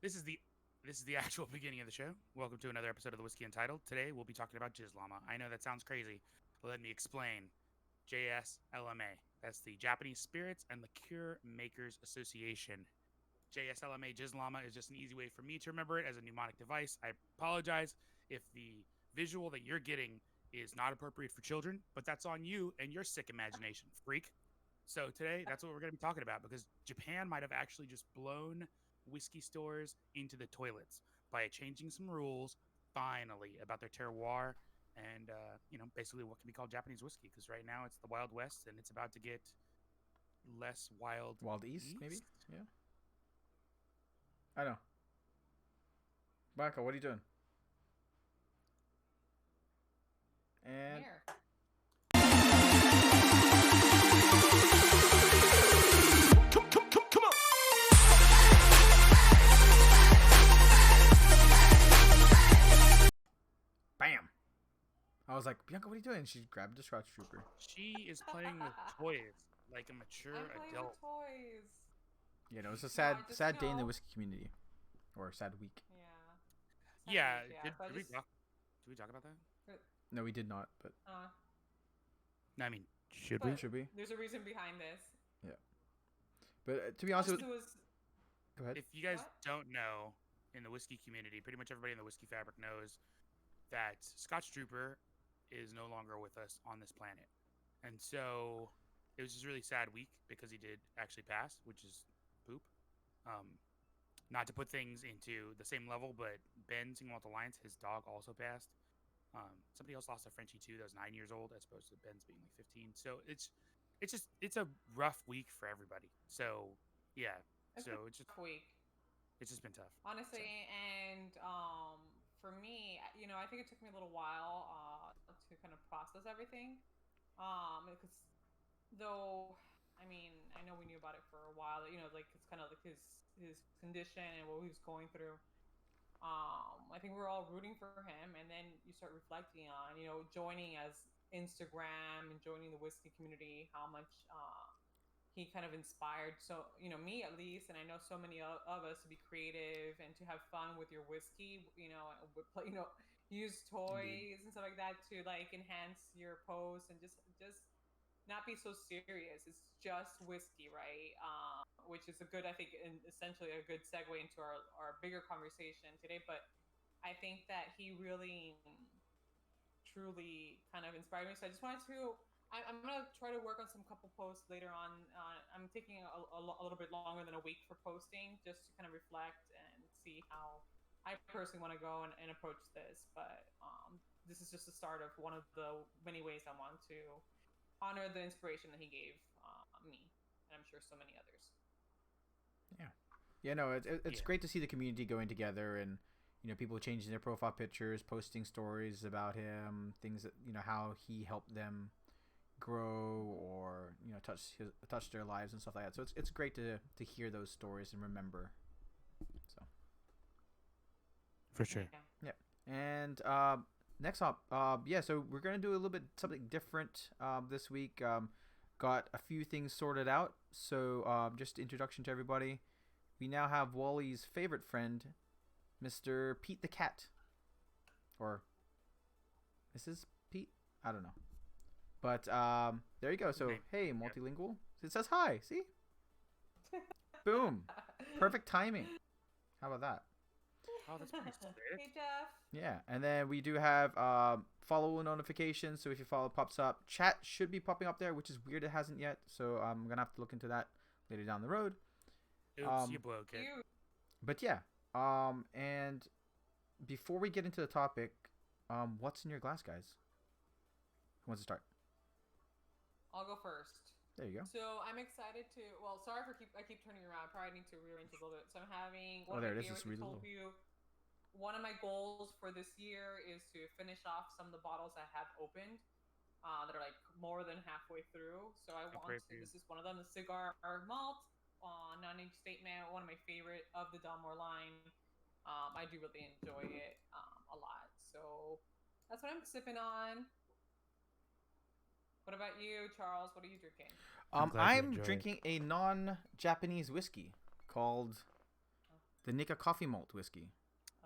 This is the actual beginning of the show. Welcome to another episode of the Whiskey Untitled. Today we'll be talking about Jizz Llama. I know that sounds crazy, but let me explain. JSLMA. That's the Japanese Spirits and Liqueur Makers Association. JSLMA Jizz Llama is just an easy way for me to remember it as a mnemonic device. I apologize if the visual that you're getting is not appropriate for children, but that's on you and your sick imagination, freak. So today, that's what we're going to be talking about because Japan might have actually just blown whiskey stores into the toilets by changing some rules finally about their terroir and basically what can be called Japanese whiskey because right now it's the Wild West and it's about to get less wild Wild East, maybe? east. Yeah. I know. Baka, what are you doing? And Here. come on. Bam. I was like, Bianca, what are you doing? She grabbed the Shroud Trooper. She is playing with toys like a mature I'm playing adult. with toys. You know, it's a No, I sad just, day in the whiskey community, or a sad week. Yeah. Yeah, Yeah. So I did we just, talk? Did we talk about that? No, we did not, but uh, No, I mean, should we? but should we? there's a reason behind this. Yeah. But to be honest, This was go ahead. If you guys What? don't know, in the whiskey community, pretty much everybody in the whiskey fabric knows that Scotch Trooper is no longer with us on this planet. And so it was just a really sad week because he did actually pass, which is poop. Um, not to put things into the same level, but Ben Single Malt Alliance, his dog also passed. Somebody else lost a Frenchie too that was 9 years old, as opposed to Ben's being like 15. So it's a rough week for everybody. So yeah, it's been so a tough week, it's just been tough. honestly. So And for me, I think it took me a little while to kind of process everything. Because though, I mean, I know we knew about it for a while. Like it's kind of like his condition and what he was going through. I think we were all rooting for him, and then you start reflecting on, joining as Instagram and joining the whiskey community, how much he kind of inspired. So, me at least, and I know so many of us to be creative and to have fun with your whiskey. Use Indeed. toys and stuff like that to like enhance your posts and just not be so serious. It's just whiskey, right? Which is a good, I think, and essentially a good segue into our bigger conversation today. But I think that he really truly kind of inspired me. So I just wanted to. I'm gonna try to work on some couple posts later on. I'm taking a little bit longer than a week for posting, just to kind of reflect and see how I personally want to go and approach this. But this is just the start of one of the many ways I want to honor the inspiration that he gave me, and I'm sure so many others. Yeah. Yeah, no, it's yeah, great to see the community going together and people changing their profile pictures, posting stories about him, things that how he helped them grow or touch their lives and stuff like that. So it's great to hear those stories and remember. So for sure. Yeah. yeah, and next up, yeah, so we're gonna do a little bit something different this week. Got a few things sorted out. So just introduction to everybody. We now have Wally's favorite friend, Mr. Pete the Cat. Or Mrs. Pete? I don't know. But there you go. So, hey, multilingual. It says hi. See? Boom. Perfect timing. How about that? Oh, that's pretty sick. Hey Jeff. Yeah. And then we do have follow notifications. So if your follow pops up, chat should be popping up there, which is weird it hasn't yet. So I'm going to have to look into that later down the road. Oops, you broke it. But yeah, and before we get into the topic, what's in your glass, guys? Who wants to start? I'll go first. There you go. So I'm excited to. Well, sorry for I keep turning around. I probably need to rearrange a little bit. So I'm having one Oh, of there my it is. favorites. It's I really told low. you one of my goals for this year is to finish off some of the bottles I have opened that are like more than halfway through. So I want great to. for you. This is one of them, the cigar malt non-age statement. One of my favorite of the Dalmore line. I do really enjoy it a lot. So that's what I'm sipping on. What about you, Charles? What are you drinking? I'm glad you I'm enjoy it. drinking a non-Japanese whiskey called The Nika coffee malt whiskey.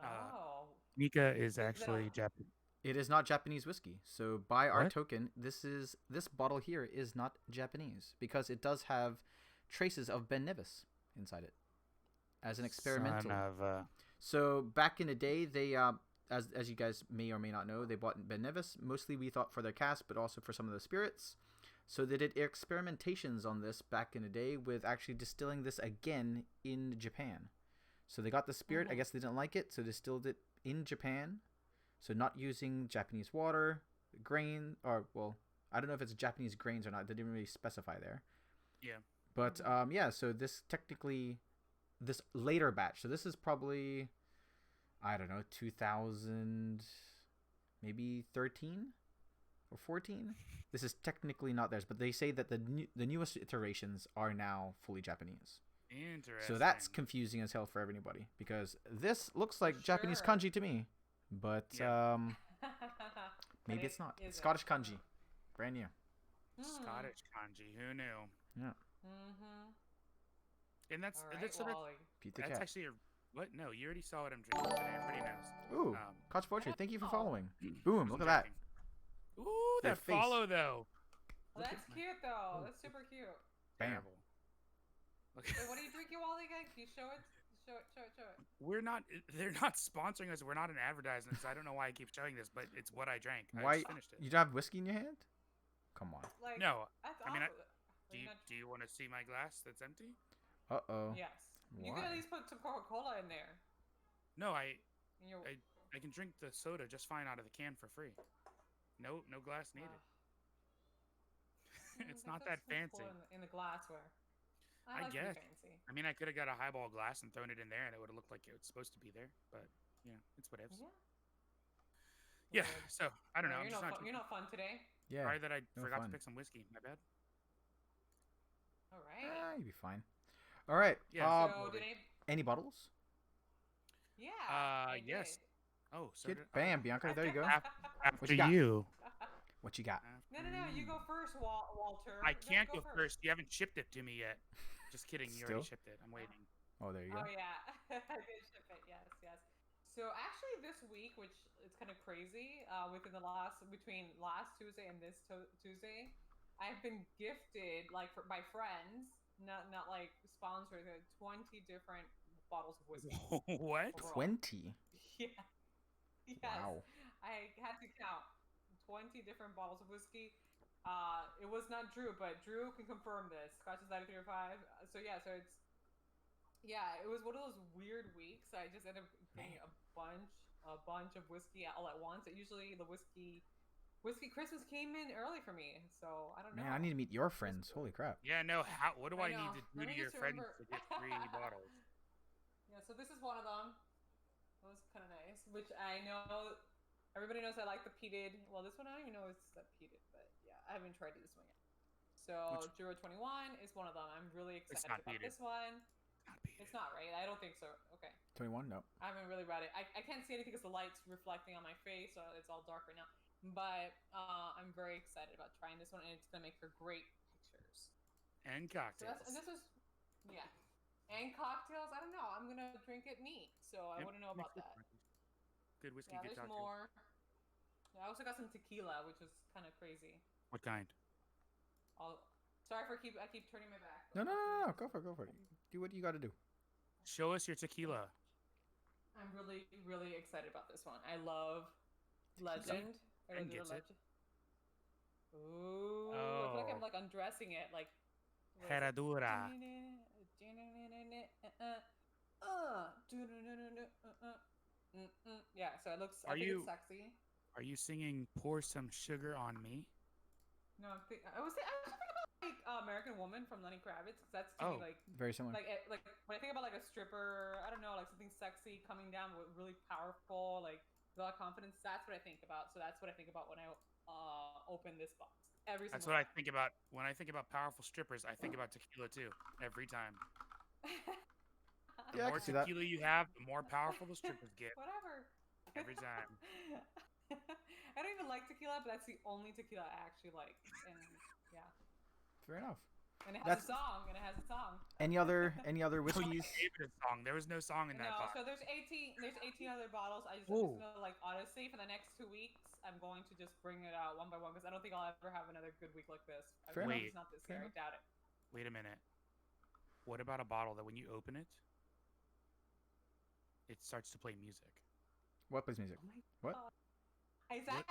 Oh. Nika is Is that actually a- Japanese. It is not Japanese whiskey. So by our What? token, this bottle here is not Japanese because it does have traces of Ben Nevis inside it as an experimental. Son of So back in the day, they as you guys may or may not know, they bought Ben Nevis. Mostly we thought for their cask, but also for some of the spirits. So they did experimentations on this back in the day with actually distilling this again in Japan. So they got the spirit. I guess they didn't like it, so distilled it in Japan. So not using Japanese water, grain, or well, I don't know if it's Japanese grains or not. They didn't really specify there. Yeah. But yeah. So this technically, this later batch. So this is probably, I don't know, 2000, maybe 13 or 14. This is technically not theirs, but they say that the newest iterations are now fully Japanese. Interesting. So that's confusing as hell for everybody because this looks like Japanese Sure. kanji to me, but Yeah. maybe But it's it not. isn't. Scottish kanji, brand new. Scottish kanji. Who knew? Yeah, Mm-hmm. And that's All right, that's, so that's, Wally. Pete the that's cat. actually a what? No, you already saw what I'm drinking today. Everybody knows. Ooh, Um, Koch Poetry, thank you for Oh. following. Boom, look at I'm that. joking. Ooh, Their that face. follow though. Well, Look that's at my- cute though. That's super cute. Bam. Terrible. Look. Wait, what are you drinking, Wally? Again? Can you show it? Show it. Show it. Show it. We're not. They're not sponsoring us. We're not an advertisement, so I don't know why I keep showing this, but it's what I drank. I Why just finished it. you don't have whiskey in your hand? Come on. Like, No. That's I mean, awesome. Are Do you you not- do you want to see my glass that's empty? Uh-oh. Yes. You Why? could at least put some Coca-Cola in there. No, I In your. I can drink the soda just fine out of the can for free. No glass needed. It's not that That's cool fancy. in the glassware. I like to be guess. fancy. I mean, I could have got a highball glass and thrown it in there, and it would have looked like it was supposed to be there. But it's whatevs. Yeah. Yeah. So I don't know. You're I'm just not not. fun. You're not fun today. Yeah. Sorry that I no forgot fun. to pick some whiskey. My bad. All right. You'll be fine. All right. Yeah, So did I? Any bottles? Yeah. I yes. did. Oh, so Good. did, Bam, Bianca. There you go. After you got? you. What you got? No. You go first, Walter. I No, can't go first. You haven't shipped it to me yet. Just kidding. You already Still? shipped it. I'm waiting. Oh, there you go. Oh yeah, I did ship it. Yes. So actually, this week, which is kind of crazy, between last Tuesday and this Tuesday, I've been gifted by friends, not like sponsored, 20 different bottles of whiskey. What? overall. 20. Yeah. Yes. Wow. I had to count 20 different bottles of whiskey. It was not Drew, but Drew can confirm this. Scotch is 9305. So it was one of those weird weeks. I just ended up getting a bunch of whiskey all at once. Usually the whiskey Christmas came in early for me, so I don't know. Man, I need to meet your friends. Holy crap. Yeah, no. What do I I need know. to do Let to me your just friends remember. to get 3 bottles? Yeah, so this is one of them. That was kind of nice. Which I know everybody knows I like the peated. Well, this one I don't even know it's that peated, but yeah, I haven't tried this one yet. So Which- Juro 21 is one of them. I'm really excited not about peated. this one. Not peated. It's not, right? I don't think so. Okay. 21? No. I haven't really read it. I can't see anything because the light's reflecting on my face, so it's all dark right now. But I'm very excited about trying this one, and it's gonna make for great pictures. And So cocktails. and this is, yeah, and cocktails. I don't know. I'm gonna drink it neat, so I Yep, wouldn't know mixed about with that. cocktails. Good whiskey, Yeah, good there's cocktails. more. Yeah, I also got some tequila, which is kind of crazy. What kind? Sorry for I keep turning my back. No. Go for it. Do what you got to do. Show us your tequila. I'm really, really excited about this one. I love Legend. And gets it. Ooh, I feel like I'm Oh. like undressing it, like. what is it? Herradura. Yeah, so it looks. Are I think you- it's sexy. Are you singing "Pour Some Sugar on Me"? No, I was thinking about like American Woman from Lenny Kravitz, because that's to me Oh. like Very similar. like when I think about like a stripper, I don't know, like something sexy coming down with really powerful, like with a lot of confidence. That's what I think about. So that's what I think about when I open this box. Every That's single what I think about when I think about powerful strippers. I think about tequila too. Every time. The Yeah, I more can see that. tequila you have, the more powerful the strippers get. Whatever. Every time. I don't even like tequila, but that's the only tequila I actually like. And yeah. Fair enough. And it has That's- a song. And it has a song. Any other Oh, you whiskeys? gave it a song. There was no song in that No, box. so there's 18 other bottles. I'm just Ooh. gonna like honestly for the next 2 weeks I'm going to just bring it out one by one because I don't think I'll ever have another good week like this. Fair I mean, enough. it's not this Fair year. I enough. doubt it. Wait a minute. What about a bottle that when you open it, it starts to play music? What plays music? Oh my What? God. Is that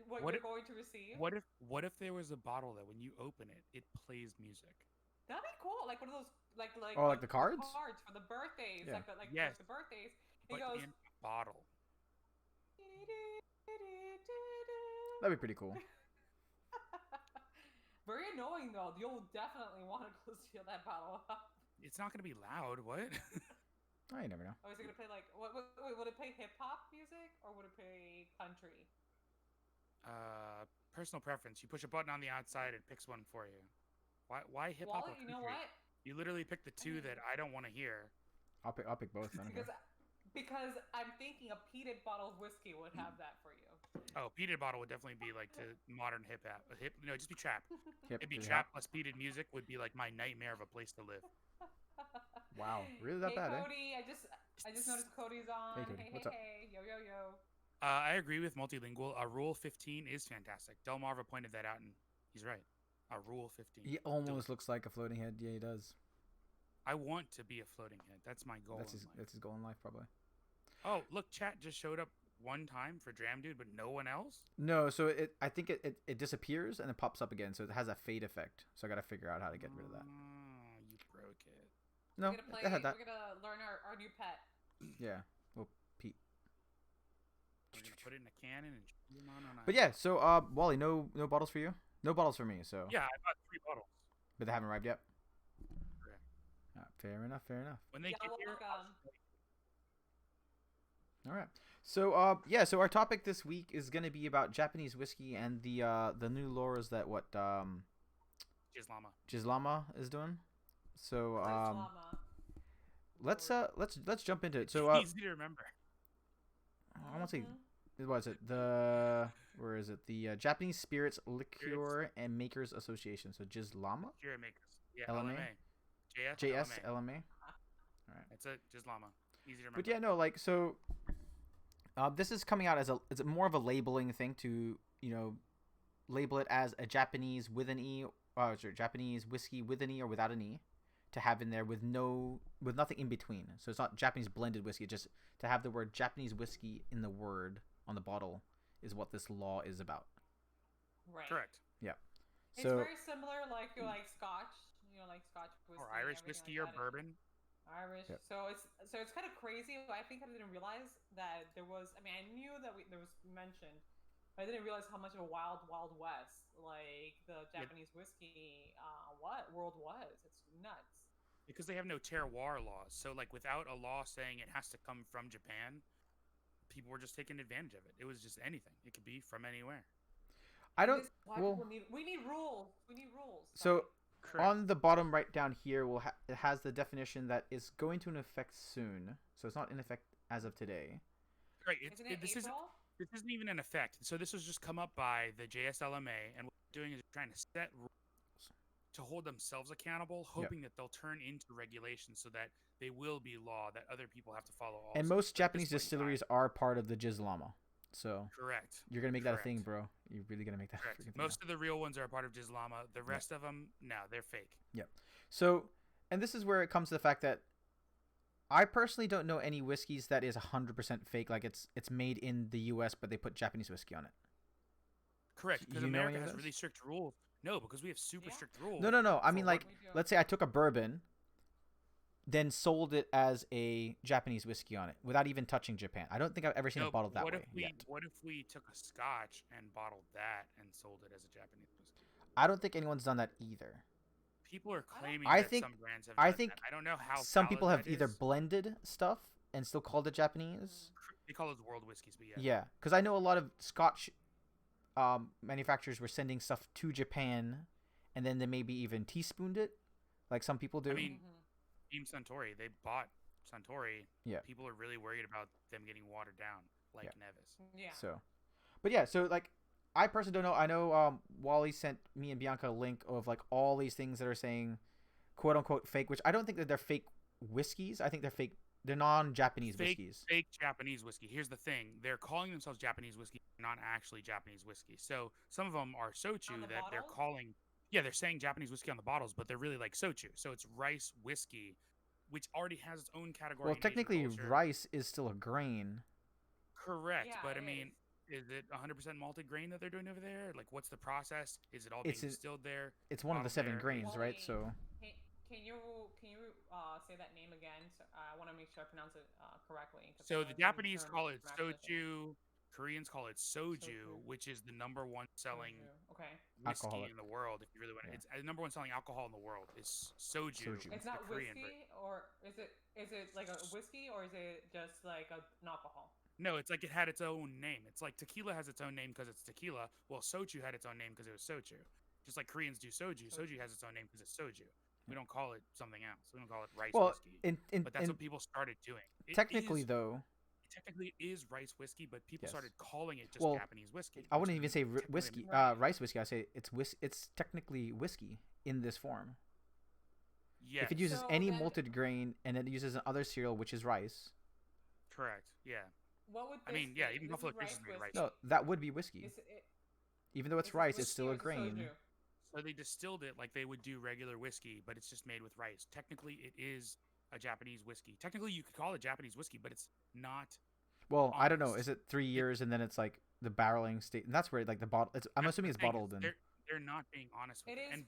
what what you're if- going to receive? What if there was a bottle that when you open it, it plays music? That'd be cool. Like one of those like Oh, like the cards? cards for the birthdays. Yeah. Like Yes. the birthdays. But It goes. in a bottle. That'd be pretty cool. Very annoying though. You'll definitely want to go steal that bottle up. It's not gonna be loud. What? Oh, you never know. Oh, is it gonna play like would it play hip hop music or would it play country? Personal preference. You push a button on the outside, it picks one for you. Why hip hop? Well, you know what? You literally pick the two that I don't want to hear. I'll pick both. I don't care. Because I'm thinking a peated bottle of whiskey would have that for you. Oh, peated bottle would definitely be like to modern hip hop. No, just be trap. Hip, It'd be hip trap hop. plus peated music would be like my nightmare of a place to live. Wow, really that Hey bad, eh? Cody, I just noticed Cody's on. Hey, Cody, Hey, what's up? hey, yo, yo, yo. I agree with multilingual. A rule 15 is fantastic. Delmarva pointed that out, and he's right. A rule 15. He almost looks like a floating head. Yeah, he does. I want to be a floating head. That's my goal. That's in his. life. That's his goal in life, probably. Oh, look, chat just showed up one time for Dram Dude, but no one else. No, so I think it disappears and it pops up again, so it has a fade effect. So I got to figure out how to get rid of that. Oh, you broke it. No, We're gonna it had that. We're gonna learn our new pet. Yeah. Well, Pete. We're gonna put it in a cannon and shoot him on But yeah, so Wally, no bottles for you. No bottles for me. So. Yeah, I bought 3 bottles. But they haven't arrived yet. Correct. Fair enough. Fair enough. When they Yeah, get well, here, look, All right. So yeah, so our topic this week is gonna be about Japanese whiskey and the new laws that Gislama. Gislama is doing. So Llama. let's jump into it. So Easy to remember. I want to say Mhm. what is it? Where is it? The Japanese Spirits Liqueur and Makers Association. So Gislama, Here makers. Yeah, LMA? LMA. JS LMA. LMA. That's it. Gislama. Easy to remember. But yeah, no, like so. This is coming out as it's more of a labeling thing to label it as a Japanese with an E, Japanese whiskey with an E or without an E, to have in there with nothing in between. So it's not Japanese blended whiskey. Just to have the word Japanese whiskey in the word on the bottle is what this law is about. Right. Correct. It's So very similar, like Scotch, like Scotch whiskey. Or Irish everything whiskey like or that. bourbon. Irish. Yep. So it's kind of crazy. I think I didn't realize that there was. I mean, I knew that there was mentioned, but I didn't realize how much of a wild west like the Japanese whiskey world was. It's nuts. Because they have no terroir laws. So, like, without a law saying it has to come from Japan, people were just taking advantage of it. It was just anything. It could be from anywhere. I don't. This is why Well, we need rules. We need rules. so Correct. on the bottom right down here, it has the definition that is going to in effect soon. So it's not in effect as of today. Right. Isn't it This April? isn't even in effect. So this was just come up by the JSLMA, and what they're doing is trying to set rules to hold themselves accountable, hoping that they'll turn into regulations so that they will be law that other people have to follow. Also. And most Japanese point in time- distilleries are part of the Gislama. So Correct. you're gonna make that a Correct. thing, bro. You're really gonna make that. Correct. freaking thing Most of the real ones are a part of Gislama. The rest of them, no, they're fake. So, and this is where it comes to the fact that I personally don't know any whiskeys that is 100% fake. Like it's made in the U.S., but they put Japanese whiskey on it. Correct. Because You know America any of has those? really strict rules. No, because we have super Yeah. strict rules. No. I for mean, what- like, We do. let's say I took a bourbon, then sold it as a Japanese whiskey on it without even touching Japan. I don't think I've ever seen No, it bottled that what way if we yet. what if we took a Scotch and bottled that and sold it as a Japanese whiskey? I don't think anyone's done that either. People are claiming I that think- some brands have. I done think that. I don't know how. Some valid people have that either is. blended stuff and still called it Japanese. They call those world whiskeys, but yeah. Yeah, because I know a lot of Scotch manufacturers were sending stuff to Japan, and then they maybe even teaspooned it, like some people do. I mean, Mhm. Team Suntory, they bought Suntory. Yeah. People are really worried about them getting watered down, like Yeah. Nevis. Yeah. So, but yeah, so like I personally don't know. I know Wally sent me and Bianca a link of like all these things that are saying quote unquote fake, which I don't think that they're fake whiskeys. I think they're fake. They're non-Japanese whiskeys. Fake Japanese whiskey. Here's the thing: they're calling themselves Japanese whiskey, not actually Japanese whiskey. So some of them are sochu On the that they're bottles? calling. Yeah, they're saying Japanese whiskey on the bottles, but they're really like sochu. So it's rice whiskey, which already has its own category Well, in Asian technically, culture. rice is still a grain. Correct, Yeah, but I it mean, is. is it 100% malted grain that they're doing over there? Like, what's the process? Is it all It's being distilled there, it's one of the bottled 7 there? grains, right? Wally, So can you say that name again? So, I want to make sure I pronounce it correctly because I So know the some Japanese terms call it match different. soju, Koreans call it soju, Soju. which is the number one selling Soju. Okay. whiskey alcoholic. in the world. If you really want, Yeah. it's the number one selling alcohol in the world is soju. Soju. It's The not Korean version. whiskey, or is it like a whiskey, or is it just like an alcohol? No, it's like it had its own name. It's like tequila has its own name because it's tequila. Well, soju had its own name because it was soju. Just like Koreans do soju. Soju has its own name because it's soju. We don't call it something else. We don't call it rice Well, whiskey. in But that's what people started doing. technically though, Technically it is rice whiskey, but people yes. started calling it just Well, Japanese whiskey. I which wouldn't is even say technically whiskey, Right. rice whiskey. I say it's technically whiskey in this form. Yes. If it uses So any then- malted grain and it uses another cereal, which is rice, Correct. Yeah. What would I this mean, yeah, be? even This Buffalo is Trace is made of rice. no, that would be whiskey. Is it, Even though it's is this rice, it's whiskey still or a is it grain. soju? So they distilled it like they would do regular whiskey, but it's just made with rice. Technically, it is a Japanese whiskey. Technically, you could call it Japanese whiskey, but it's not. Well, I don't know. Honest. Is it 3 years and then it's like the barreling state, and that's where like the bottle. I'm That's assuming the it's thing, is bottled in. They're not being honest with It it. is. And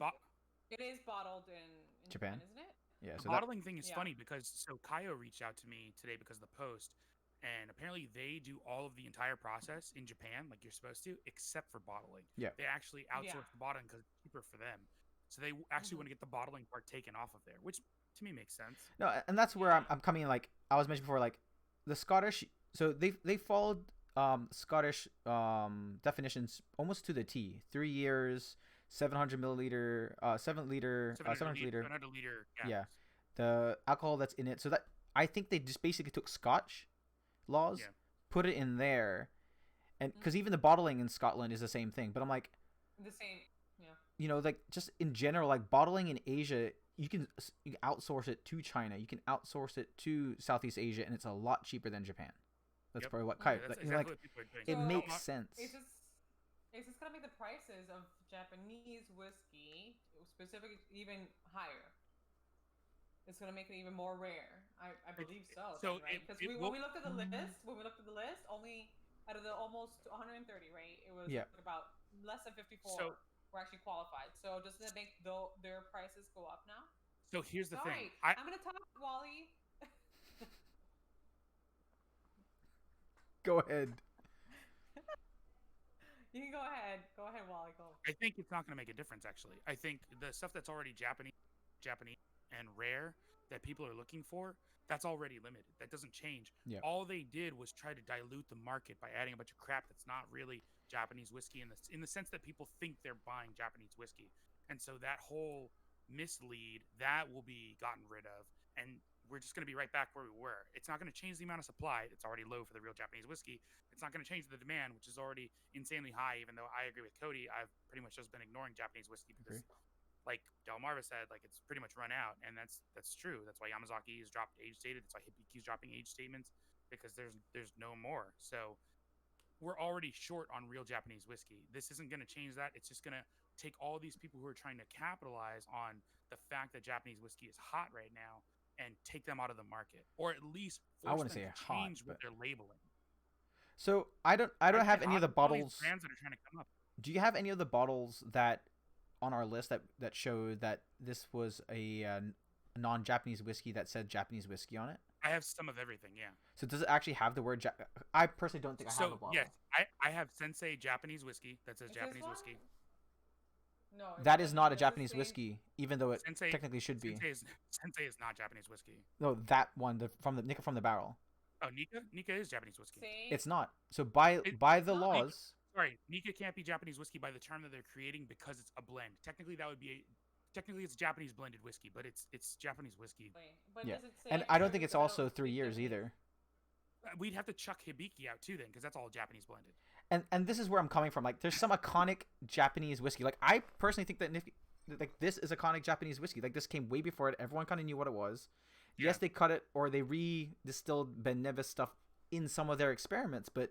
It is bottled in Japan? isn't it? Yeah, the so that bottling thing is Yeah. funny because Kaio reached out to me today because of the post, and apparently they do all of the entire process in Japan, like you're supposed to, except for bottling. Yeah. They actually outsource Yeah. the bottling because it's cheaper for them. So they actually Mhm. want to get the bottling part taken off of there, which to me makes sense. no, and that's where Yeah. I'm coming in. Like I was mentioned before, like the Scottish. So they followed Scottish definitions almost to the T. 3 years, 700 milliliter, 700 liter. 700 liter. Yeah. Yeah, the alcohol that's in it. So that I think they just basically took Scotch laws, Yeah. put it in there, and because even the bottling in Scotland is the same thing. But I'm like, The same. Yeah. you know, like just in general, like bottling in Asia, you can outsource it to China, you can outsource it to Southeast Asia, and it's a lot cheaper than Japan. That's Yep. probably what Yeah, Kai. that's Like, exactly like what people are doing. it So- makes Not- sense. Is this gonna make the prices of Japanese whiskey specific even higher? It's gonna make it even more rare. I believe so. so Right? it- Because it when will- we looked at the list, only out of the almost 130, right? It was Yeah. about less than 54 So- were actually qualified. So does that make their prices go up now? So here's the Sorry, thing. I'm gonna talk, Wally. Go ahead. You can go ahead. Go ahead, Wally. Go. I think it's not going to make a difference. Actually, I think the stuff that's already Japanese, and rare that people are looking for, that's already limited. That doesn't change. Yeah. All they did was try to dilute the market by adding a bunch of crap that's not really Japanese whiskey in the sense that people think they're buying Japanese whiskey, and so that whole mislead that will be gotten rid of, and we're just going to be right back where we were. It's not going to change the amount of supply. It's already low for the real Japanese whiskey. It's not going to change the demand, which is already insanely high. Even though I agree with Cody, I've pretty much just been ignoring Japanese whiskey because, like Delmarva said, like it's pretty much run out, and that's true. That's why Yamazaki has dropped age stated. That's why Hibiki's dropping age statements because there's no more. So we're already short on real Japanese whiskey. This isn't going to change that. It's just going to take all these people who are trying to capitalize on the fact that Japanese whiskey is hot right now and take them out of the market, or at least I force wouldn't them say to hot, change what but- they're labeling. So I don't have any of the All these bottles. brands that are trying to come up. Do you have any of the bottles that on our list that showed that this was a non-Japanese whiskey that said Japanese whiskey on it? I have some of everything, yeah. So does it actually have the word? I personally don't think I have a So bottle. yes, I have Sensei Japanese whiskey that says Is this Japanese one? whiskey. No. That is not a this Japanese saying- whiskey, even though it Sensei technically should be. Sensei is not Japanese whiskey. No, that one, from the barrel. Oh, Nika is Japanese whiskey. saying- It's not. So by the not. laws, Sorry, Nika can't be Japanese whiskey by the term that they're creating because it's a blend. Technically, that would be technically it's Japanese blended whiskey, but it's Japanese whiskey. But yeah, does it say and I don't true? think it's Because I also don't 3 think years Japanese- either. We'd have to chuck Hibiki out too then, because that's all Japanese blended. and this is where I'm coming from. Like, there's some iconic Japanese whiskey. Like, I personally think that like this is iconic Japanese whiskey. Like, this came way before it. Everyone kind of knew what it was. Yeah. Yes, they cut it or they re-distilled Ben Nevis stuff in some of their experiments, but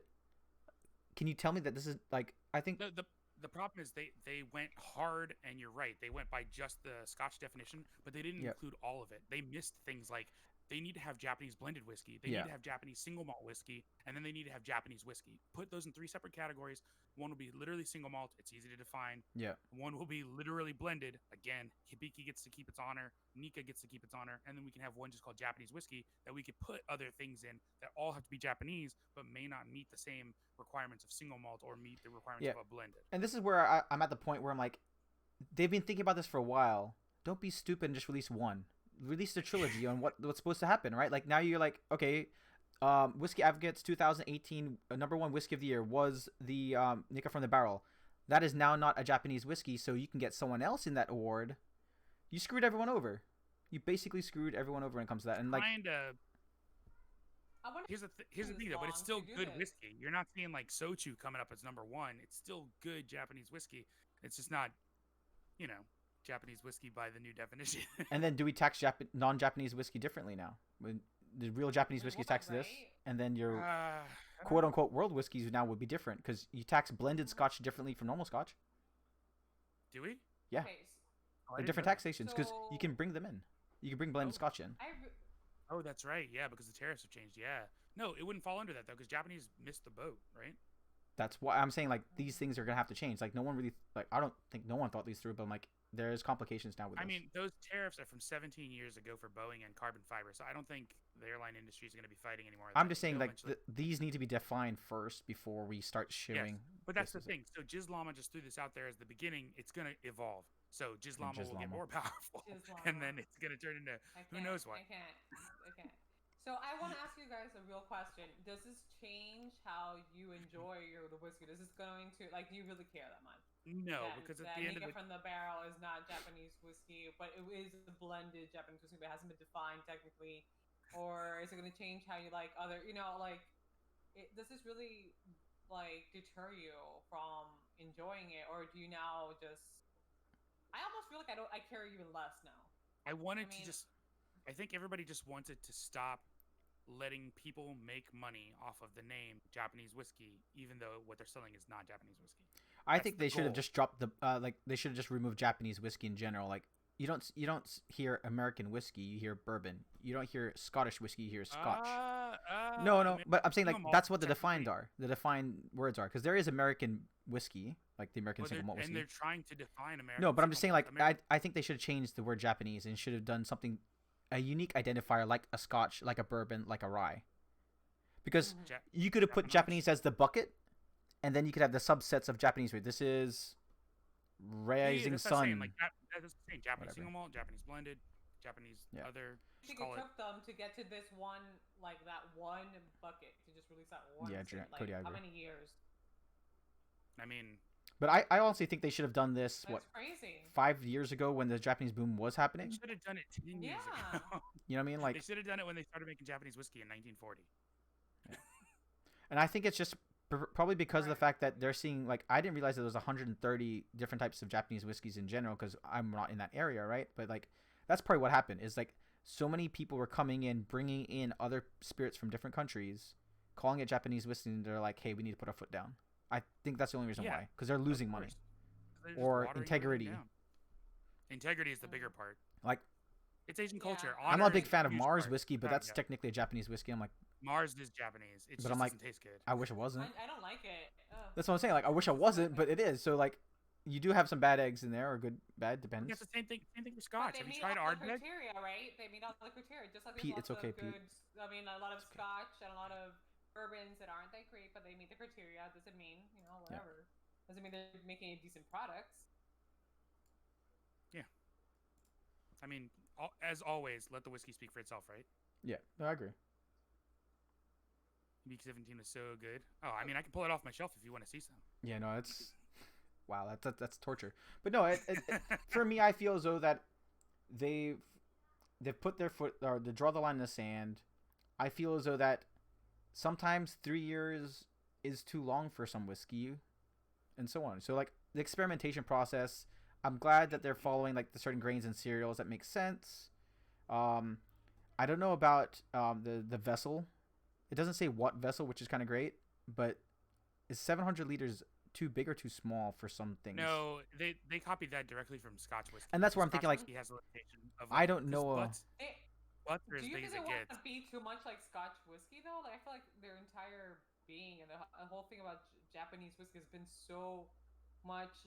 can you tell me that this is like, I think The problem is they went hard, and you're right. They went by just the Scotch definition, but they didn't include all of it. They missed things like they need to have Japanese blended whiskey, they need to have Japanese single malt whiskey, and then they need to have Japanese whiskey. Put those in 3 separate categories. One will be literally single malt. It's easy to define. Yeah. One will be literally blended. Again, Hibiki gets to keep its honor. Nika gets to keep its honor. And then we can have one just called Japanese whiskey that we could put other things in that all have to be Japanese, but may not meet the same requirements of single malt or meet the requirements of a blended. And this is where I'm at the point where I'm like, they've been thinking about this for a while. Don't be stupid and just release one. Release the trilogy on what's supposed to happen, right? Like, now you're like, okay, Whiskey Advocates 2018 number 1 whiskey of the year was the Nika from the Barrel. That is now not a Japanese whiskey, so you can get someone else in that award. You screwed everyone over. You basically screwed everyone over when it comes to that. And like, here's the thing though, but it's still good whiskey. You're not seeing like Sochu coming up as number 1. It's still good Japanese whiskey. It's just not, Japanese whiskey by the new definition. And then do we tax non-Japanese whiskey differently now? When the real Japanese whiskey is taxed this, and then your quote-unquote world whiskeys now would be different because you tax blended Scotch differently from normal Scotch. Do we? Yeah. They're different taxations because you can bring them in. You can bring blended Scotch in. Oh, that's right. Yeah, because the tariffs have changed. Yeah. No, it wouldn't fall under that though because Japanese missed the boat, right? That's why I'm saying like these things are gonna have to change. Like, no one really I don't think no one thought these through, but I'm like, there's complications now with this. I mean, those tariffs are from 17 years ago for Boeing and carbon fiber, so I don't think the airline industry is going to be fighting anymore. I'm just saying, like, these need to be defined first before we start sharing. Yes, but that's the thing. So Jizlama just threw this out there as the beginning. It's going to evolve. So Jizlama will get more powerful, and then it's going to turn into who knows what. I can't. So I want to ask you guys a real question. Does this change how you enjoy the whiskey? Is this going to, like, do you really care that much? No, because at the end of Nika from the Barrel is not Japanese whiskey, but it is a blended Japanese whiskey, but it hasn't been defined technically. Or is it going to change how you like other, does this really, like, deter you from enjoying it? Or do you now just, I almost feel like I care even less now. I think everybody just wanted to stop letting people make money off of the name Japanese whiskey, even though what they're selling is not Japanese whiskey. I think they should have just dropped the they should have just removed Japanese whiskey in general. Like, you don't hear American whiskey, you hear bourbon. You don't hear Scottish whiskey, you hear Scotch. No, but I'm saying, like, that's what the defined words are, because there is American whiskey, like the American single malt whiskey. And they're trying to define American. No, but I'm just saying, like, I think they should have changed the word Japanese and should have done something, a unique identifier, like a Scotch, like a bourbon, like a rye. Because you could have put Japanese as the bucket, and then you could have the subsets of Japanese. This is Rising Sun. Like that's the same. Japanese single malt, Japanese blended, Japanese other. I think it took them to get to this one, like that one bucket, to just release that one. Yeah, like, how many years? I mean, but I honestly think they should have done this. That's crazy. 5 years ago when the Japanese boom was happening. They should have done it 10 years ago. You know what I mean? Like, they should have done it when they started making Japanese whiskey in 1940. Yeah. And I think it's just probably because of the fact that they're seeing, like, I didn't realize that there was 130 different types of Japanese whiskeys in general because I'm not in that area, right? But, like, that's probably what happened is, like, so many people were coming in, bringing in other spirits from different countries, calling it Japanese whiskey, and they're like, hey, we need to put our foot down. I think that's the only reason why, because they're losing money. Or integrity. Integrity is the bigger part. Like, it's Asian culture. I'm not a big fan of Mars whiskey, but that's technically a Japanese whiskey. I'm like, Mars is Japanese. It just doesn't taste good. I wish it wasn't. I don't like it. Ugh. That's what I'm saying. Like, I wish I wasn't, but it is. So, like, you do have some bad eggs in there, or good, bad, depends. It's the same thing for Scotch. Have you tried Ardbeg? Criteria, right? They meet all the criteria, just like Pete, it's okay, good, Pete. I mean, a lot of Scotch and a lot of bourbons that aren't that great, but they meet the criteria. Doesn't mean, whatever. Doesn't mean they're making decent products. Yeah. I mean, as always, let the whiskey speak for itself, right? Yeah, no, I agree. Week 17 was so good. Oh, I mean, I can pull it off my shelf if you want to see some. Yeah, no, it's wow, that's torture. But no, it for me, I feel as though that they've put their foot, or they draw the line in the sand. I feel as though that sometimes 3 years is too long for some whiskey, and so on. So like the experimentation process, I'm glad that they're following like the certain grains and cereals that make sense. Um, I don't know about the vessel. It doesn't say what vessel, which is kind of great. But is 700 liters too big or too small for some things? No, they copied that directly from Scotch whiskey. And that's where I'm thinking, like, Scotch whiskey has a limitation of I like, don't know. butts are Do as you big think as they it want gets. to be too much like Scotch whiskey though? Like I feel like their entire being and the whole thing about Japanese whiskey has been so much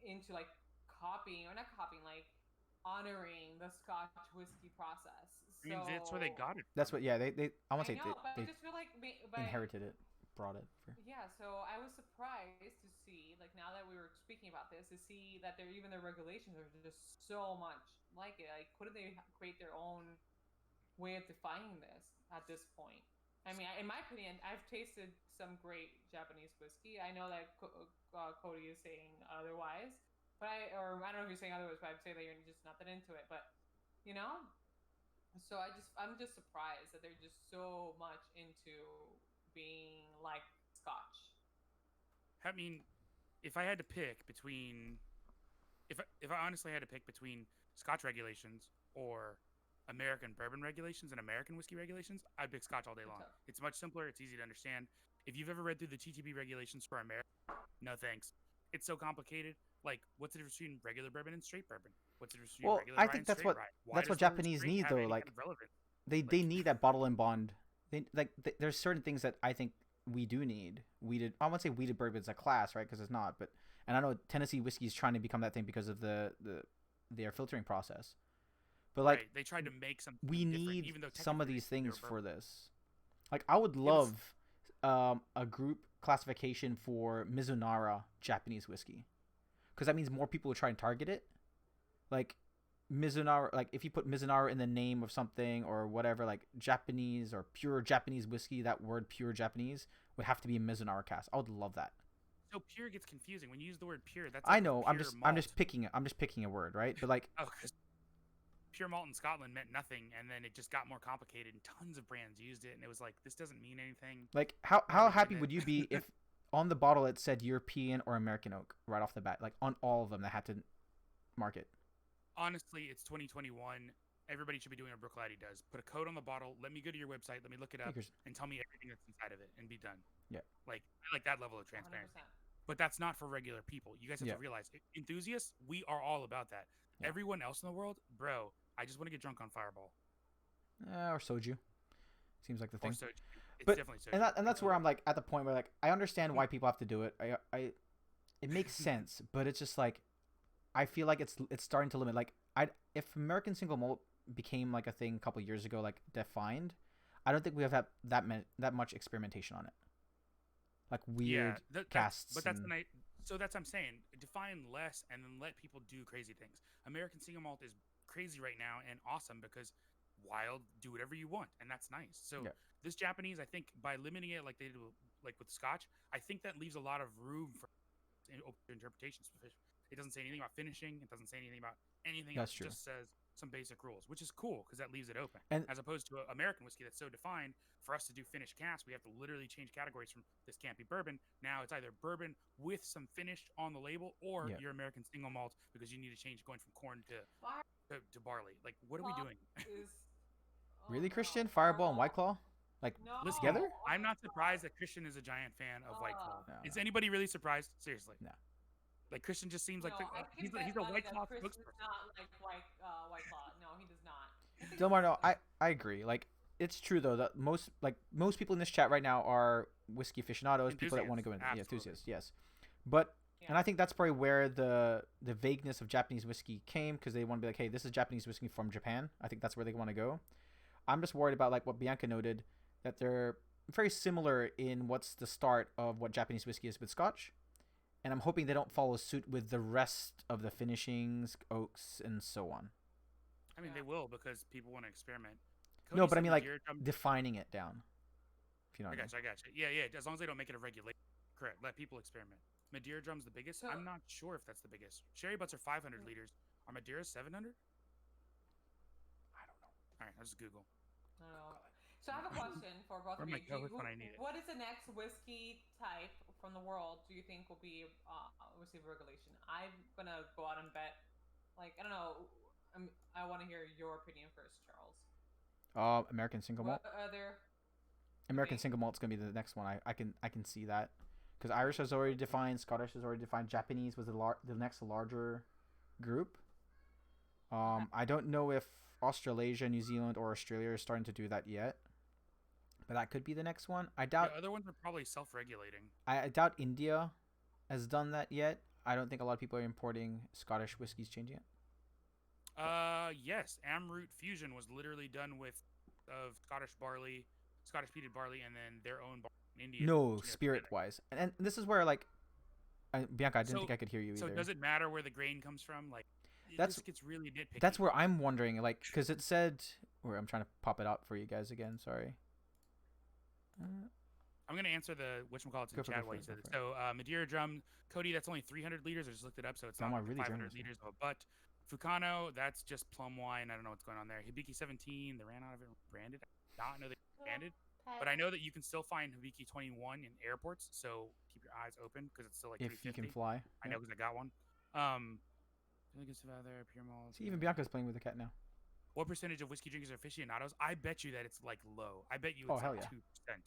into like copying or not copying, like honoring the Scotch whiskey process. I mean, that's where they got it. That's what. Yeah, they. I won't I say know, but they I just feel like inherited it, brought it. Yeah, so I was surprised to see, like now that we were speaking about this, to see that even their regulations are just so much like it. Like, couldn't they create their own way of defining this at this point? I mean, in my opinion, I've tasted some great Japanese whiskey. I know that Cody is saying otherwise, but I don't know if you're saying otherwise, but I'd say that you're just not that into it. But you know, so I'm just surprised that they're just so much into being like Scotch. I mean, if I had to pick between, if I honestly had to pick between Scotch regulations or American bourbon regulations and American whiskey regulations, I'd pick Scotch all day long. It's much simpler. It's easy to understand. If you've ever read through the TTB regulations for America, no thanks. It's so complicated. Like, what's the difference between regular bourbon and straight bourbon? What's the difference between regular I rye think and that's straight what rye? Why that's does what the word Japanese straight need have though. any Like kind of relevance? they need that bottle and bond. There's certain things that I think we do need. Weeded. I won't say weeded bourbon's a class, right? Because it's not. But and I know Tennessee whiskey is trying to become that thing because of their filtering process. But like they tried to make something we different, need even though some of technically these they were things for bourbon. this. Like I would love a group classification for Mizunara Japanese whiskey, because that means more people will try and target it. Like Mizunara, like if you put Mizunara in the name of something or whatever, like Japanese or pure Japanese whiskey, that word pure Japanese would have to be a Mizunara cast. I would love that. So pure gets confusing when you use the word pure. That's I like know. pure I'm just malt. picking a word, right? But like Oh, because pure malt in Scotland meant nothing, and then it just got more complicated, and tons of brands used it, and it was like, this doesn't mean anything. how Why are we happy doing would this? you be if on the bottle it said European or American oak right off the bat, like on all of them that had to mark it? Honestly, it's 2021. Everybody should be doing what Brooklighty does. Put a code on the bottle. Let me go to your website. Let me look it up and tell me everything that's inside of it, and be done. Yeah. Like, I like that level of transparency. 100%. But that's not for regular people. You guys have to realize, enthusiasts, we are all about that. Yeah. Everyone else in the world, bro, I just want to get drunk on Fireball. Or soju. Seems like the thing. Or soju. It's but definitely soju. and that's where I'm like at the point where like I understand why people have to do it. It makes sense, but it's just like I feel like it's starting to limit. Like if American single malt became like a thing a couple years ago, like defined, I don't think we have had that much experimentation on it. Like weird casts. But that's the night. So that's what I'm saying. Define less and then let people do crazy things. American single malt is crazy right now and awesome because wild, do whatever you want, and that's nice. So this Japanese, I think, by limiting it like they do, like with Scotch, I think that leaves a lot of room for open interpretations. It doesn't say anything about finishing. It doesn't say anything about anything else. It just says some basic rules, which is cool because that leaves it open. And as opposed to American whiskey that's so defined, for us to do finished casks, we have to literally change categories from this can't be bourbon. Now it's either bourbon with some finished on the label or your American single malt because you need to change going from corn to barley. Like, what are we doing? Really, Christian? Fireball and White Claw? Like together? I'm not surprised that Christian is a giant fan of White Claw. Is anybody really surprised? Seriously. No. Like Christian just seems like he's a White Claw spokesperson. Chris does not like White Claw. No, he does not. Delmar, no, I agree. Like it's true though that most people in this chat right now are whiskey aficionados, people that want to go into enthusiasts. Yes, but and I think that's probably where the vagueness of Japanese whiskey came, because they want to be like, hey, this is Japanese whiskey from Japan. I think that's where they want to go. I'm just worried about like what Bianca noted, that they're very similar in what's the start of what Japanese whiskey is with Scotch. And I'm hoping they don't follow suit with the rest of the finishings, oaks, and so on. I mean, they will because people want to experiment. No, but I mean like defining it down. If you know what I got you. Yeah. As long as they don't make it a regulation. Correct. Let people experiment. Madeira drum's the biggest. I'm not sure if that's the biggest. Sherry butts are 500 liters. Are Madeiras 700? I don't know. All right, I'll just Google. So I have a question for both Where of my you. co-host when I need it? What is the next whiskey type from the world do you think will be receive regulation? I'm gonna go out and bet. Like I don't know. I want to hear your opinion first, Charles. American single malt. What other? You American think? single malt's gonna be the next one. I can see that because Irish has already defined, Scottish has already defined, Japanese was the next larger group. Okay. I don't know if Australasia, New Zealand, or Australia are starting to do that yet, but that could be the next one. I doubt. The other ones are probably self-regulating. I doubt India has done that yet. I don't think a lot of people are importing Scottish whiskeys changing it. Yes, Amroot Fusion was literally done with of Scottish barley, Scottish peated barley, and then their own Indian. No, spirit wise, and this is where like, Bianca, I didn't think I could hear you So either. does it matter where the grain comes from? Like, That's this gets really nitpicky. That's where I'm wondering, like, because it said, where I'm trying to pop it up for you guys again. Sorry. I'm gonna answer the whatchamacallits in Go for it, chat go while for you it, said go it. for it. So Madeira drum, Cody, that's only 300 liters. I just looked it up, so it's Damn, not I like really 500 journalist now. liters of a butt. Fukano, that's just plum wine. I don't know what's going on there. Hibiki 17, they ran out of it branded. I did not know they branded, but I know that you can still find Hibiki 21 in airports. So keep your eyes open because it's still like If you can 350. fly. I know because I got one. I think it's about there. Pure malt. See, even Bianca's playing with the cat now. What percentage of whiskey drinkers are aficionados? I bet you that it's like low. I bet you Oh, it's hell like yeah. 2%.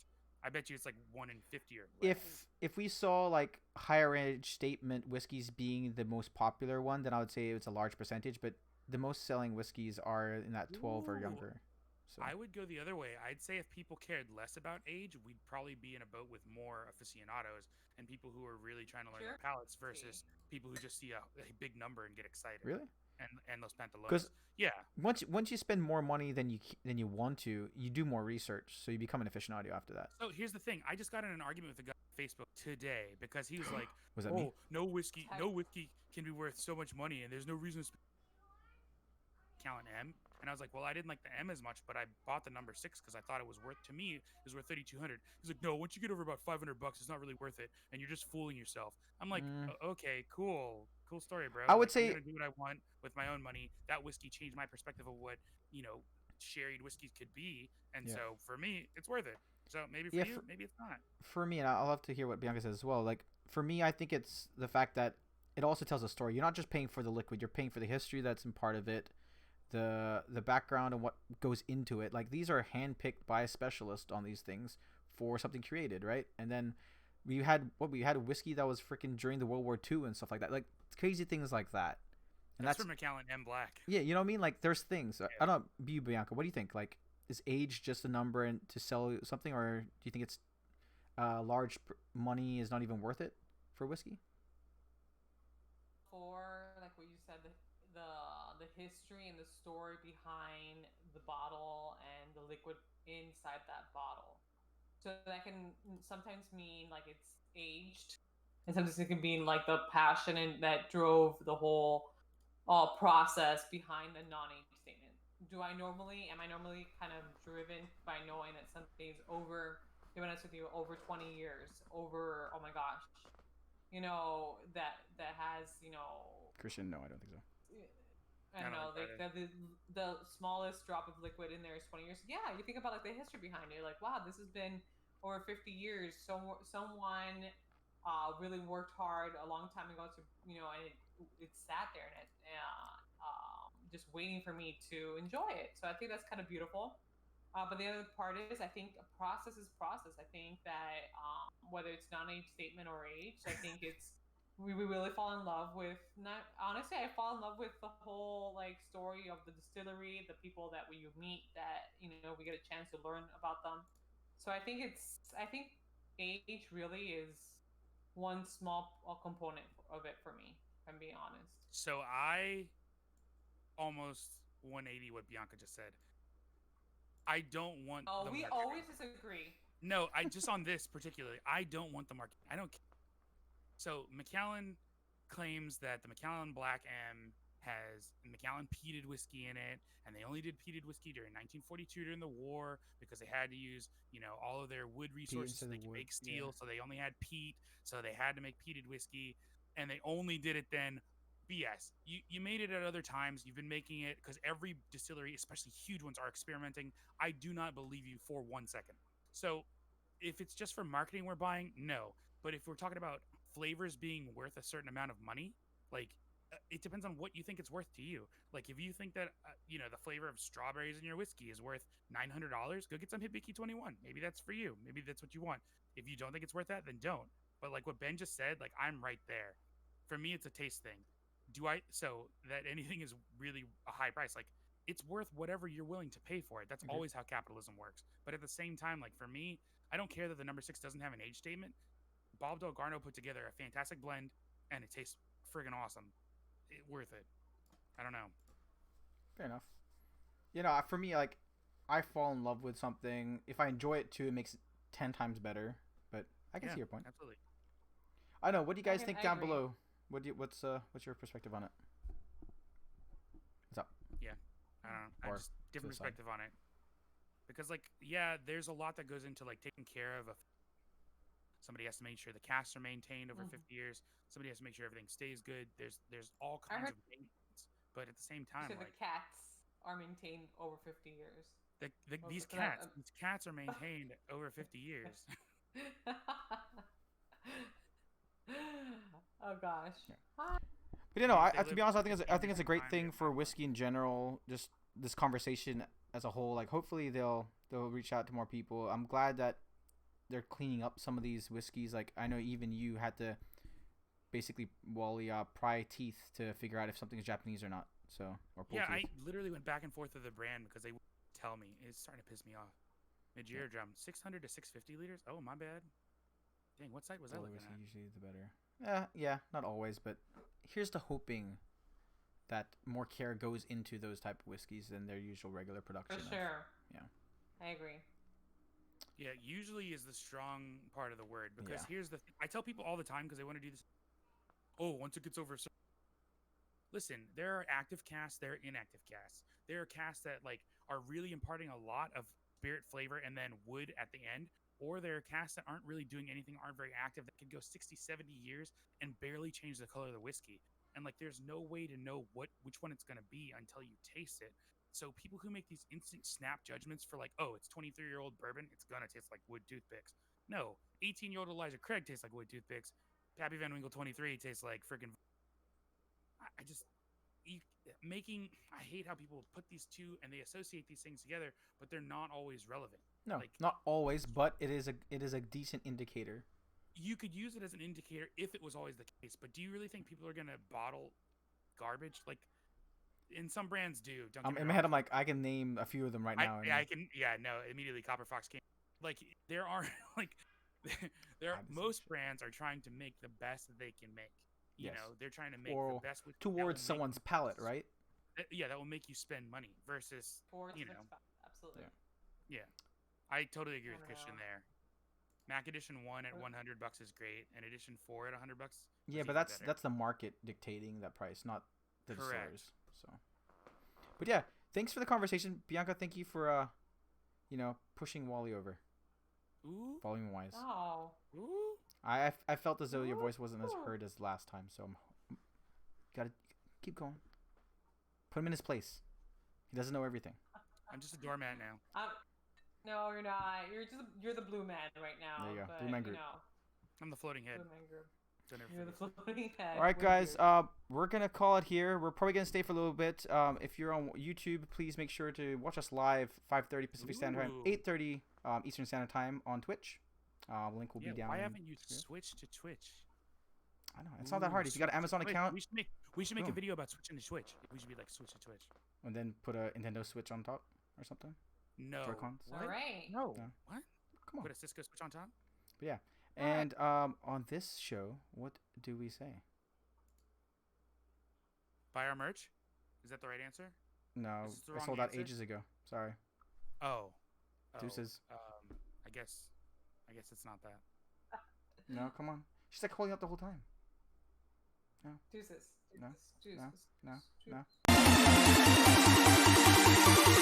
I bet you it's like 1 in 50 or less. If we saw like higher age statement whiskeys being the most popular one, then I would say it's a large percentage. But the most selling whiskeys are in that 12 or Ooh, younger. So I would go the other way. I'd say if people cared less about age, we'd probably be in a boat with more aficionados and people who are really trying to learn their palates versus people who just see a big number and get excited. really, And those because pantalones. Yeah. once you spend more money than you want to, you do more research, so you become an aficionado after that. So here's the thing. I just got in an argument with a guy on Facebook today because he was like, Was that me? no whiskey can be worth so much money and there's no reason to count M. And I was like, well, I didn't like the M as much, but I bought the number 6 because I thought it was worth, to me, it was worth 3,200. He's like, no, once you get over about $500, it's not really worth it, and you're just fooling yourself. I'm like, okay, cool story, bro. I would like, say I'm gonna do what I want with my own money. That whiskey changed my perspective of what sherried whiskeys could be, and so for me, it's worth it. So maybe for you, maybe it's not. For me, and I'll have to hear what Bianca says as well. Like for me, I think it's the fact that it also tells a story. You're not just paying for the liquid; you're paying for the history that's in part of it, the background and what goes into it. Like these are handpicked by a specialist on these things for something created, right? And then we had whiskey that was freaking during the World War II and stuff like that. Like crazy things like that. And that's from Macallan M Black. Yeah, you know what I mean? Like there's things. Yeah. I don't know, you, Bianca, what do you think? Like is age just a number and to sell something, or do you think it's large money is not even worth it for whiskey? For like what you said, the history and the story behind the bottle and the liquid inside that bottle. So that can sometimes mean like it's aged, and sometimes it can mean like the passion and that drove the whole process behind the non-age statement. Am I normally kind of driven by knowing that something's over, to be honest with you, over 20 years, over, oh my gosh, that has, Christian, no, I don't think so. I don't know, like the smallest drop of liquid in there is 20 years. Yeah, you think about like the history behind it, like wow, this has been over 50 years. So someone really worked hard a long time ago to, and it sat there and it just waiting for me to enjoy it. So I think that's kind of beautiful. But the other part is, I think a process is process. I think that whether it's non-age statement or age, I think it's we really fall in love with, not honestly, I fall in love with the whole like story of the distillery, the people that we meet, that we get a chance to learn about them. So I think age really is one small component of it for me, if I'm being honest. So I almost 180 what Bianca just said. I don't want. Oh, we always disagree. No, I just on this particularly, I don't want the market. I don't care. So Macallan claims that the Macallan Black M has Macallan peated whiskey in it, and they only did peated whiskey during 1942 during the war because they had to use all of their wood resources so they could make steel, so they only had peat, so they had to make peated whiskey, and they only did it then BS. You made it at other times. You've been making it because every distillery, especially huge ones, are experimenting. I do not believe you for 1 second. So if it's just for marketing we're buying, no. But if we're talking about flavors being worth a certain amount of money, like it depends on what you think it's worth to you. Like if you think that the flavor of strawberries in your whiskey is worth $900, go get some Hibiki 21. Maybe that's for you. Maybe that's what you want. If you don't think it's worth that, then don't. But like what Ben just said, like I'm right there. For me, it's a taste thing. So that anything is really a high price? Like it's worth whatever you're willing to pay for it. That's always how capitalism works. But at the same time, like for me, I don't care that the number 6 doesn't have an age statement. Bob Delgarno put together a fantastic blend, and it tastes friggin' awesome. Worth it. I don't know. Fair enough. For me, like, I fall in love with something. If I enjoy it too, it makes it 10 times better. But I can see your point. Absolutely. I know. What do you guys think down agree. below? What's your perspective on it? What's up? Yeah. I don't know. Or Just different to the side. perspective on it. Because like, yeah, there's a lot that goes into like taking care of somebody has to make sure the casks are maintained over 50 years. Somebody has to make sure everything stays good. There's all kinds of maintenance. But at the same time, So like the cats are maintained over 50 years. these for that, cats are maintained over 50 years. Oh gosh. Yeah. But to be honest, I think it's a great thing for whiskey in general. Just this conversation as a whole. Like, hopefully they'll reach out to more people. I'm glad that they're cleaning up some of these whiskeys. Like, I know even you had to basically pry teeth to figure out if something's Japanese or not. So or pull Yeah, teeth. I literally went back and forth with the brand because they wouldn't tell me. It's starting to piss me off. Mid-year drum, 600 to 650 liters. Oh, my bad. Dang, what site was I Older looking whiskey at? usually the better. Yeah, not always, but here's to hoping that more care goes into those type of whiskeys than their usual regular production. For sure. Yeah. I agree. Yeah, usually is the strong part of the word because Yeah. here's the I tell people all the time because they want to do this. Oh, once it gets over. Listen, there are active casts, there are inactive casts. There are casts that like are really imparting a lot of spirit flavor and then wood at the end. Or there are casts that aren't really doing anything, aren't very active, that could go 60, 70 years and barely change the color of the whiskey. And like there's no way to know which one it's going to be until you taste it. So people who make these instant snap judgments for like, oh, it's 23-year-old bourbon, it's going to taste like wood toothpicks. No, 18-year-old Elijah Craig tastes like wood toothpicks. Pappy Van Winkle 23 tastes like freaking... I hate how people put these two and they associate these things together, but they're not always relevant. No, Like, not always, but it is a decent indicator. you could use it as an indicator if it was always the case, but do you really think people are going to bottle garbage? Like, in some brands do. Don't get me In my wrong. head, I'm like, I can name a few of them right now. Immediately Copper Fox came. Like, there are, like, most brands are trying to make the best that they can make. You Yes. know, they're trying to make Or the best with towards someone's palate, right? that will make you spend money versus, Towards you the know, absolutely. Yeah. yeah. I totally agree with I Christian know. there. Mac Edition 1 at $100 is great, and Edition 4 at $100. Yeah, was but even that's better. that's the market dictating that price, not the Correct. distillers. So, but yeah, thanks for the conversation, Bianca. Thank you for pushing Wally over Ooh, volume wise. Oh. ooh. I felt as though your voice wasn't as heard as last time, so gotta keep going. Put him in his place. He doesn't know everything. I'm just a doormat now. No, you're not. You're the blue man right now. There you go. But, Blue man group. I'm the floating head. Blue man group. Don't ever You're the forget. floating head. All right, with guys. you. We're gonna call it here. We're probably gonna stay for a little bit. If you're on YouTube, please make sure to watch us live 5:30 Pacific Standard Time, Ooh. 8:30 Eastern Standard Time on Twitch. Link will be down. Why in haven't you the description. switched to Twitch? I know it's not that hard. If you got an Switch to Amazon Twitch. account, we should make a Boom. video about switching to Twitch. We should be like switch to Twitch. and then put a Nintendo Switch on top or something. No. Joy-Cons? What? All right. No. No. What? Come on. Put a Cisco switch on top? But yeah. Alright. And on this show, what do we say? Buy our merch? Is that the right answer? No, This is the I wrong sold out answer? ages ago. Sorry. Oh. Deuces. I guess it's not that. No, come on. She's like holding up the whole time. Deuces. No, Deuces. no, Deuces. no. Deuces.